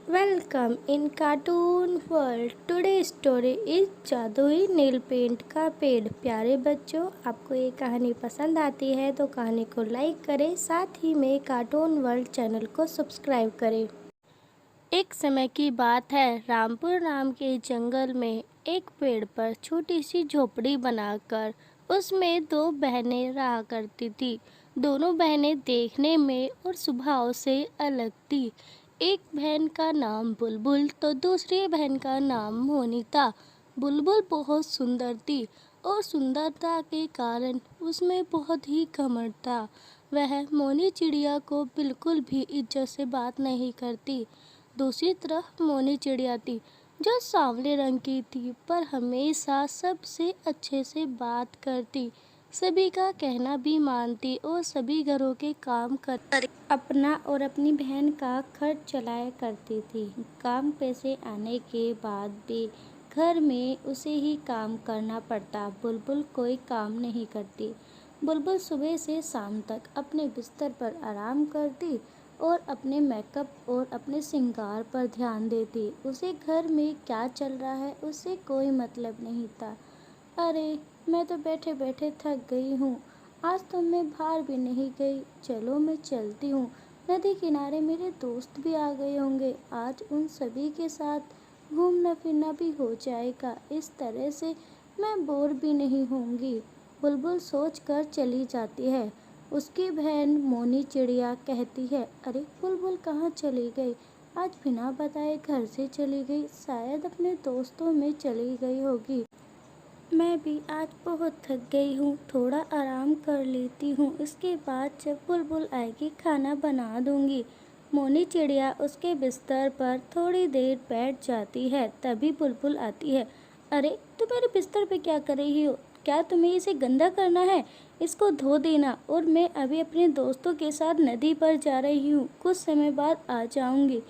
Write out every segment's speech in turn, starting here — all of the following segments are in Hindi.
Welcome in Cartoon World. Today's story is जादुई नील पेंट का पेड़। प्यारे बच्चों, आपको ये कहानी पसंद आती है तो कहानी को लाइक करें, साथ ही में कार्टून वर्ल्ड चैनल को सब्सक्राइब करें। एक समय की बात है, रामपुर नाम के जंगल में एक पेड़ पर छोटी सी झोपड़ी बनाकर उसमें दो बहनें रहा करती थी। दोनों बहनें देखने में और स्वभाव से अलग थी। एक बहन का नाम बुलबुल तो दूसरी बहन का नाम मोनिता। बुलबुल बहुत सुंदर थी और सुंदरता के कारण उसमें बहुत ही घमंड था। वह मोनी चिड़िया को बिल्कुल भी इज्जत से बात नहीं करती। दूसरी तरफ मोनी चिड़िया थी जो सांवले रंग की थी, पर हमेशा सबसे अच्छे से बात करती, सभी का कहना भी मानती और सभी घरों के काम कर अपना और अपनी बहन का खर्च चलाया करती थी। काम पे से आने के बाद भी घर में उसे ही काम करना पड़ता। बुलबुल कोई काम नहीं करती। बुलबुल सुबह से शाम तक अपने बिस्तर पर आराम करती और अपने मेकअप और अपने श्रृंगार पर ध्यान देती। उसे घर में क्या चल रहा है उससे कोई मतलब नहीं था। अरे, मैं तो बैठे बैठे थक गई हूँ। आज तो मैं बाहर भी नहीं गई। चलो मैं चलती हूँ। नदी किनारे मेरे दोस्त भी आ गए होंगे। आज उन सभी के साथ घूमना फिरना भी हो जाएगा। इस तरह से मैं बोर भी नहीं होंगी। बुलबुल सोच कर चली जाती है। उसकी बहन मोनी चिड़िया कहती है, अरे बुलबुल कहाँ चली गई? आज बिना बताए घर से चली गई। शायद अपने दोस्तों में चली गई होगी। मैं भी आज बहुत थक गई हूँ, थोड़ा आराम कर लेती हूँ। इसके बाद जब बुलबुल आएगी खाना बना दूँगी। मोनी चिड़िया उसके बिस्तर पर थोड़ी देर बैठ जाती है। तभी बुलबुल आती है। अरे, तुम मेरे बिस्तर पे क्या कर रही हो? क्या तुम्हें इसे गंदा करना है? इसको धो देना, और मैं अभी अपने दोस्तों के साथ नदी पर जा रही हूँ। कुछ समय बाद आ जाऊँगी।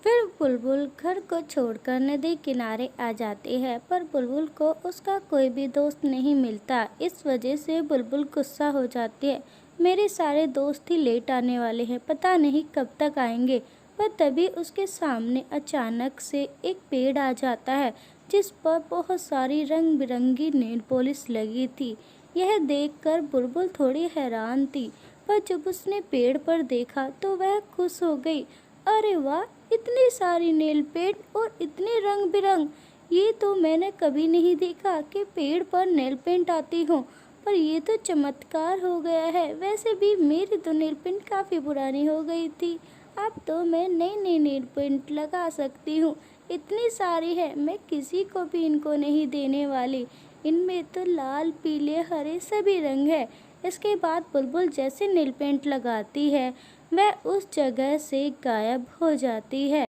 फिर बुलबुल घर को छोड़कर नदी किनारे आ जाती है, पर बुलबुल को उसका कोई भी दोस्त नहीं मिलता। इस वजह से बुलबुल गुस्सा हो जाती है। मेरे सारे दोस्त ही लेट आने वाले हैं, पता नहीं कब तक आएंगे। पर तभी उसके सामने अचानक से एक पेड़ आ जाता है, जिस पर बहुत सारी रंग बिरंगी नेल पॉलिश लगी थी। यह देखकर बुलबुल थोड़ी हैरान थी, पर जब उसने पेड़ पर देखा तो वह खुश हो गई। अरे वाह, इतनी सारी नेल पेंट और इतने रंग बिरंग! ये तो मैंने कभी नहीं देखा कि पेड़ पर नेल पेंट आती हो। पर ये तो चमत्कार हो गया है। वैसे भी मेरी तो नेल पेंट काफ़ी पुरानी हो गई थी। अब तो मैं नई नई नेल पेंट लगा सकती हूँ। इतनी सारी है, मैं किसी को भी इनको नहीं देने वाली। इनमें तो लाल, पीले, हरे सभी रंग है। इसके बाद बुलबुल जैसे नेल पेंट लगाती है, वह उस जगह से गायब हो जाती है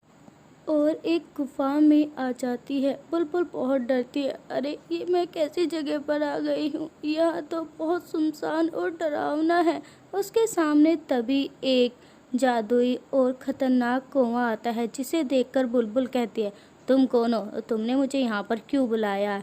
और एक गुफा में आ जाती है। बुलबुल बहुत डरती है। अरे, ये मैं कैसी जगह पर आ गई हूँ? यह तो बहुत सुनसान और डरावना है। उसके सामने तभी एक जादुई और खतरनाक कौवा आता है, जिसे देखकर बुलबुल कहती है, तुम कौन हो? तुमने मुझे यहाँ पर क्यों बुलाया?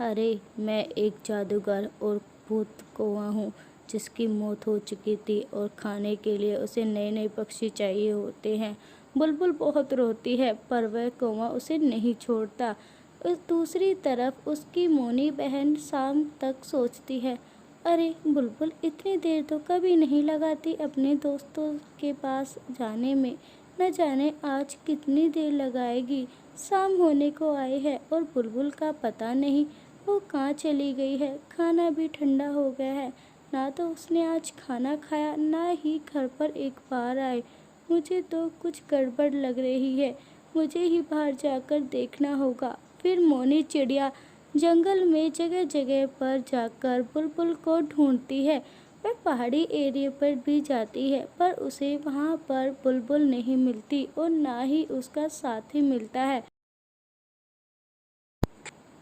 अरे, मैं एक जादूगर और भूत कौवा हूँ, जिसकी मौत हो चुकी थी और खाने के लिए उसे नए नए पक्षी चाहिए होते हैं। बुलबुल बहुत रोती है, पर वह कौवा उसे नहीं छोड़ता। उस दूसरी तरफ उसकी मोनी बहन शाम तक सोचती है, अरे बुलबुल इतनी देर तो कभी नहीं लगाती अपने दोस्तों के पास जाने में। न जाने आज कितनी देर लगाएगी। शाम होने को आई है और बुलबुल का पता नहीं वो कहाँ चली गई है। खाना भी ठंडा हो गया है। ना तो उसने आज खाना खाया, ना ही घर पर एक बार आए। मुझे तो कुछ गड़बड़ लग रही है। मुझे ही बाहर जाकर देखना होगा। फिर मोनी चिड़िया जंगल में जगह जगह पर जाकर बुलबुल को ढूंढती है। वह पहाड़ी एरिया पर भी जाती है, पर उसे वहाँ पर बुलबुल नहीं मिलती और ना ही उसका साथी मिलता है।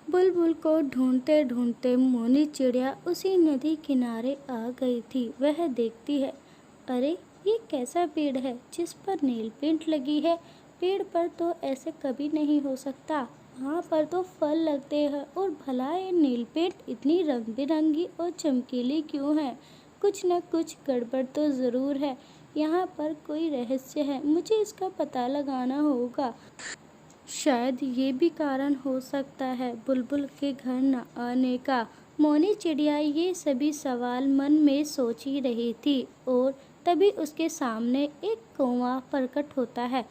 बुलबुल को ढूंढते ढूंढते मोनी चिड़िया उसी नदी किनारे आ गई थी। वह देखती है, अरे ये कैसा पेड़ है जिस पर नील पेंट लगी है? पेड़ पर तो ऐसे कभी नहीं हो सकता। वहाँ पर तो फल लगते हैं, और भला ये नील पेंट इतनी रंग बिरंगी और चमकीली क्यों है? कुछ न कुछ गड़बड़ तो ज़रूर है। यहाँ पर कोई रहस्य है, मुझे इसका पता लगाना होगा। शायद ये भी कारण हो सकता है बुलबुल के घर न आने का। मौनी चिड़िया ये सभी सवाल मन में सोच ही रही थी और तभी उसके सामने एक कौवा प्रकट होता है।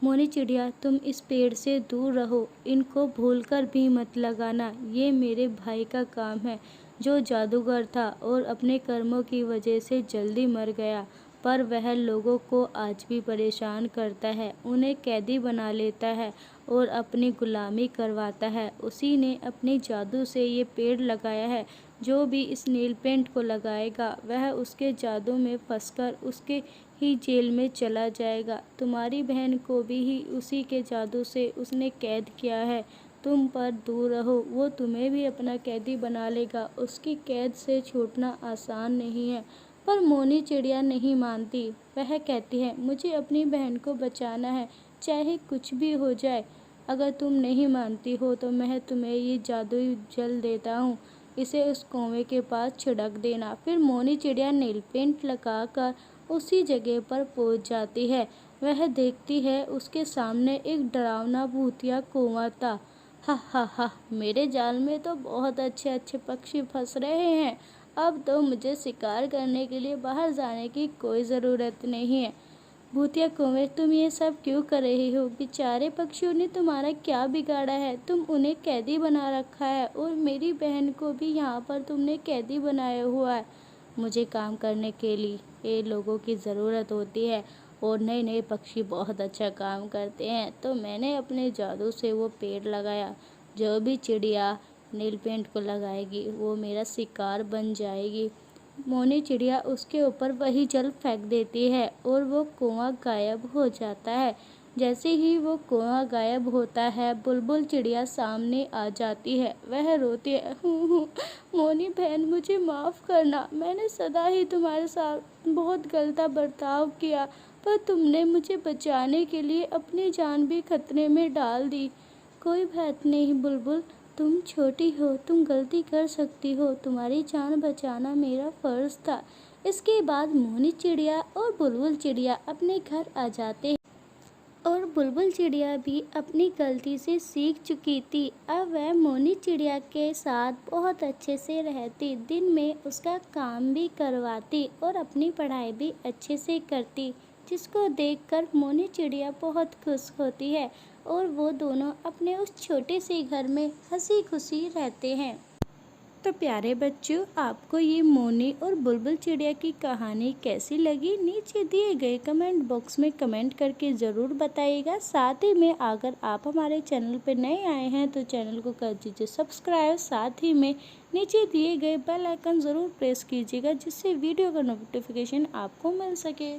मौनी चिड़िया, तुम इस पेड़ से दूर रहो, इनको भूलकर भी मत लगाना। ये मेरे भाई का काम है जो जादूगर था और अपने कर्मों की वजह से जल्दी मर गया, पर वह लोगों को आज भी परेशान करता है, उन्हें कैदी बना लेता है और अपनी गुलामी करवाता है। उसी ने अपने जादू से ये पेड़ लगाया है। जो भी इस नील पेंट को लगाएगा वह उसके जादू में फंसकर उसके ही जेल में चला जाएगा। तुम्हारी बहन को भी ही उसी के जादू से उसने कैद किया है। तुम पर दूर रहो, वो तुम्हें भी अपना कैदी बना लेगा। उसकी कैद से छूटना आसान नहीं है। पर मौनी चिड़िया नहीं मानती। वह कहती है, मुझे अपनी बहन को बचाना है, चाहे कुछ भी हो जाए। अगर तुम नहीं मानती हो तो मैं तुम्हें ये जादुई जल देता हूँ, इसे उस कौवे के पास छिड़क देना। फिर मौनी चिड़िया नील पेंट लगाकर उसी जगह पर पहुँच जाती है। वह देखती है उसके सामने एक डरावना भूतिया कौवा था। हा हा हा, मेरे जाल में तो बहुत अच्छे अच्छे पक्षी फंस रहे हैं। अब तो मुझे शिकार करने के लिए बाहर जाने की कोई ज़रूरत नहीं है। भूतिया कौवे, तुम ये सब क्यों कर रही हो? बेचारे पक्षियों ने तुम्हारा क्या बिगाड़ा है? तुम उन्हें कैदी बना रखा है और मेरी बहन को भी यहाँ पर तुमने कैदी बनाया हुआ है। मुझे काम करने के लिए लोगों की ज़रूरत होती है और नए नए पक्षी बहुत अच्छा काम करते हैं, तो मैंने अपने जादू से वो पेड़ लगाया। जो भी चिड़िया नील पेंट को लगाएगी वो मेरा शिकार बन जाएगी। मौनी चिड़िया उसके ऊपर वही जल फेंक देती है और वो कौवा गायब हो जाता है। जैसे ही वो कौवा गायब होता है, बुलबुल चिड़िया सामने आ जाती है। वह रोती है, मौनी बहन, मुझे माफ़ करना। मैंने सदा ही तुम्हारे साथ बहुत गलत बर्ताव किया, पर तुमने मुझे बचाने के लिए अपनी जान भी खतरे में डाल दी। कोई बात नहीं बुलबुल, तुम छोटी हो, तुम गलती कर सकती हो। तुम्हारी जान बचाना मेरा फ़र्ज़ था। इसके बाद मौनी चिड़िया और बुलबुल चिड़िया अपने घर आ जाते हैं और बुलबुल चिड़िया भी अपनी गलती से सीख चुकी थी। अब वह मौनी चिड़िया के साथ बहुत अच्छे से रहती, दिन में उसका काम भी करवाती और अपनी पढ़ाई भी अच्छे से करती, जिसको देखकर मौनी चिड़िया बहुत खुश होती है और वो दोनों अपने उस छोटे से घर में हंसी खुशी रहते हैं। तो प्यारे बच्चों, आपको ये मौनी और बुलबुल चिड़िया की कहानी कैसी लगी? नीचे दिए गए कमेंट बॉक्स में कमेंट करके ज़रूर बताइएगा। साथ ही में अगर आप हमारे चैनल पर नए आए हैं तो चैनल को कर दीजिए सब्सक्राइब। साथ ही में नीचे दिए गए बेल आइकन ज़रूर प्रेस कीजिएगा, जिससे वीडियो का नोटिफिकेशन आपको मिल सके।